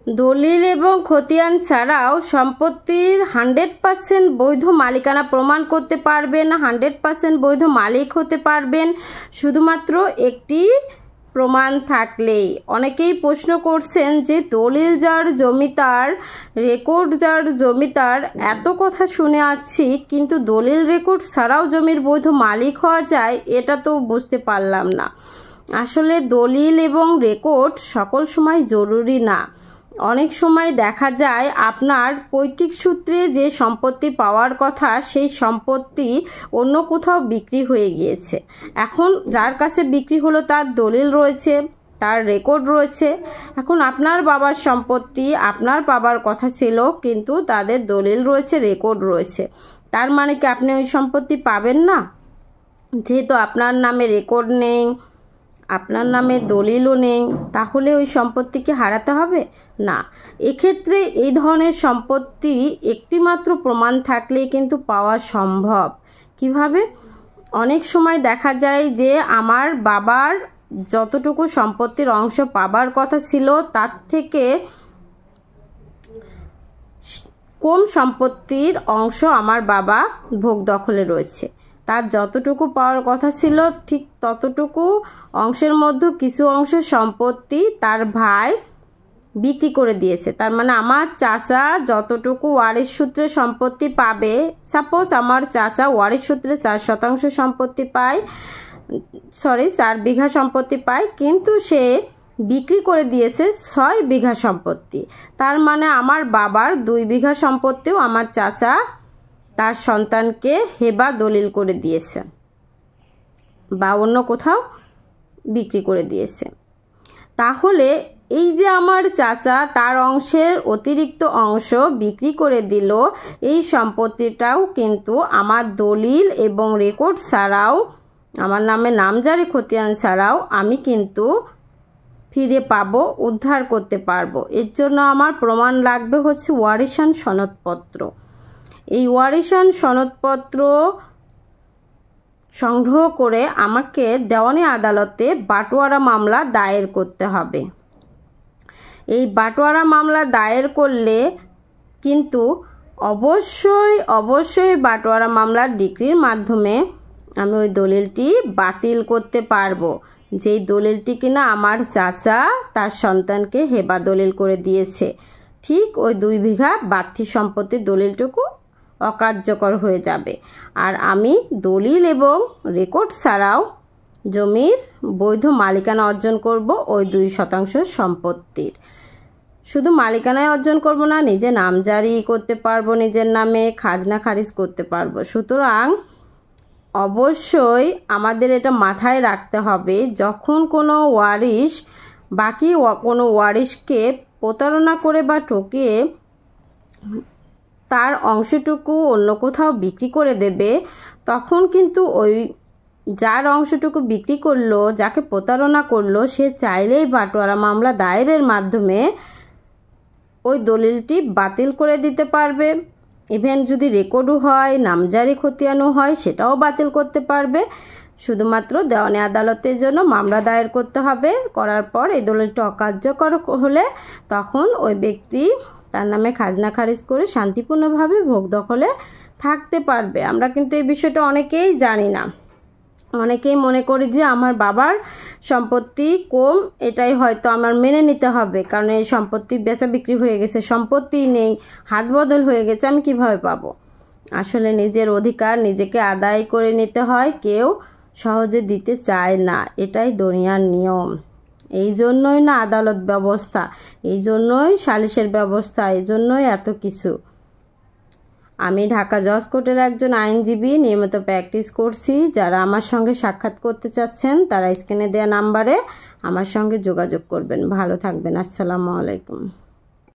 দলিল এবং খতিয়ান ছাড়াও সম্পত্তির 100% বৈধ মালিকানা প্রমাণ করতে পারবেন, 100% বৈধ মালিক হতে পারবেন শুধুমাত্র একটি প্রমাণ থাকলেই। অনেকেই প্রশ্ন করছেন যে দলিল যার জমি তার, রেকর্ড যার জমি তার, এত কথা শুনে আসছি, কিন্তু দলিল রেকর্ড ছাড়াও জমির বৈধ মালিক হওয়া যায় এটা তো বুঝতে পারলাম না। আসলে দলিল এবং রেকর্ড সকল সময় জরুরি না। অনেক সময় দেখা যায় আপনার পৈতৃক সূত্রে যে সম্পত্তি পাওয়ার কথা সেই সম্পত্তি অন্য কোথাও বিক্রি হয়ে গিয়েছে। এখন যার কাছে বিক্রি হলো তার দলিল রয়েছে, তার রেকর্ড রয়েছে। এখন আপনার বাবার সম্পত্তি আপনার বাবার কথা ছিল, কিন্তু তাদের দলিল রয়েছে, রেকর্ড রয়েছে। তার মানে কি আপনি ওই সম্পত্তি পাবেন না? যেহেতু আপনার নামে রেকর্ড নেই, আপনার নামে দলিলও নেই, তাহলে ওই সম্পত্তিকে হারাতে হবে না। এক্ষেত্রে এই ধরনের সম্পত্তি একটিমাত্র প্রমাণ থাকলে কিন্তু পাওয়া সম্ভব। কিভাবে? অনেক সময় দেখা যায় যে আমার বাবার যতটুকু সম্পত্তির অংশ পাবার কথা ছিল তার থেকে কম সম্পত্তির অংশ আমার বাবা ভোগ দখলে রয়েছে। তার যতটুকু পাওয়ার কথা ছিল ঠিক ততটুকু অংশের মধ্যে কিছু অংশ সম্পত্তি তার ভাই বিক্রি করে দিয়েছে। তার মানে আমার চাচা যতটুকু ওয়ারিশ সূত্রে সম্পত্তি পাবে, সাপোজ আমার চাচা ওয়ারিশ সূত্রে 4% সম্পত্তি পায়, 4 বিঘা সম্পত্তি পায়, কিন্তু সে বিক্রি করে দিয়েছে 6 বিঘা সম্পত্তি। তার মানে আমার বাবার 2 বিঘা সম্পত্তিও আমার চাচা তার সন্তানকে হেবা দলিল করে দিয়েছে বা অন্য কোথাও বিক্রি করে দিয়েছে। তাহলে এই যে আমার চাচা তার অংশের অতিরিক্ত অংশ বিক্রি করে দিল, এই সম্পত্তিটাও কিন্তু আমার দলিল এবং রেকর্ড ছাড়াও, আমার নামে নামজারি খতিয়ান ছাড়াও আমি কিন্তু ফিরে পাবো, উদ্ধার করতে পারবো। এর জন্য আমার প্রমাণ লাগবে হচ্ছে ওয়ারিশান সনদপত্র। এই ওয়ারিশান সনদপত্র সংগ্রহ করে আমাকে দেওয়ানি আদালতে বাটোয়ারা মামলা দায়ের করতে হবে। এই বাটোয়ারা মামলা দায়ের করলে কিন্তু অবশ্যই বাটোয়ারা মামলার ডিক্রির মাধ্যমে আমি ওই দলিলটি বাতিল করতে পারবো, যেই দলিলটি কিনা আমার চাচা তার সন্তানকে হেবা দলিল করে দিয়েছে। ঠিক ওই 2 বিঘা বাড়তি সম্পত্তির দলিলটুকু অকার্যকর হয়ে যাবে, আর আমি দলিল এবং রেকর্ড ছাড়াও জমির বৈধ মালিকানা অর্জন করব ওই 2% সম্পত্তির। শুধু মালিকানায় অর্জন করব না, নিজে নামজারি করতে পারবো, নিজের নামে খাজনা খারিজ করতে পারবো। সুতরাং অবশ্যই আমাদের এটা মাথায় রাখতে হবে, যখন কোনো ওয়ারিশ বাকি কোনো ওয়ারিশকে প্রতারণা করে বা ঠকিয়ে তার অংশটুকু অন্য কোথাও বিক্রি করে দেবে, তখন কিন্তু ওই যার অংশটুকু বিক্রি করলো, যাকে প্রতারণা করলো, সে চাইলেই বাটোয়ারা মামলা দায়েরের মাধ্যমে ওই দলিলটি বাতিল করে দিতে পারবে। ইভেন যদি রেকর্ডও হয়, নামজারি খতিয়ানও হয়, সেটাও বাতিল করতে পারবে। শুধুমাত্র দেওয়ানি আদালতের জন্য মামলা দায়ের করতে হবে। করার পর এই দলিলটি অকার্যকর হলে তখন ওই ব্যক্তি তার নামে খাজনা খারিজ করে শান্তিপূর্ণভাবে ভোগ দখলে থাকতে পারবে। আমরা কিন্তু এই বিষয়টা অনেকেই জানি না। অনেকেই মনে করি যে আমার বাবার সম্পত্তি কম, এটাই হয়তো আমার মেনে নিতে হবে, কারণ এই সম্পত্তি বেচা বিক্রি হয়ে গেছে, সম্পত্তি নেই, হাত বদল হয়ে গেছে, আমি কিভাবে পাবো? আসলে নিজের অধিকার নিজেকে আদায় করে নিতে হয়, কেউ সহজে দিতে চায় না, এটাই দুনিয়ার নিয়ম। এই জন্যই না আদালত ব্যবস্থা, এই জন্যই সালিশের ব্যবস্থা, এই জন্যই এত কিছু। আমি ঢাকা জজ কোর্টের একজন আইনজীবী, নিয়মিত প্র্যাকটিস করছি। যারা আমার সঙ্গে সাক্ষাৎ করতে চাচ্ছেন তারা স্ক্রিনে দেওয়া নাম্বারে আমার সঙ্গে যোগাযোগ করবেন। ভালো থাকবেন। আসসালামু আলাইকুম।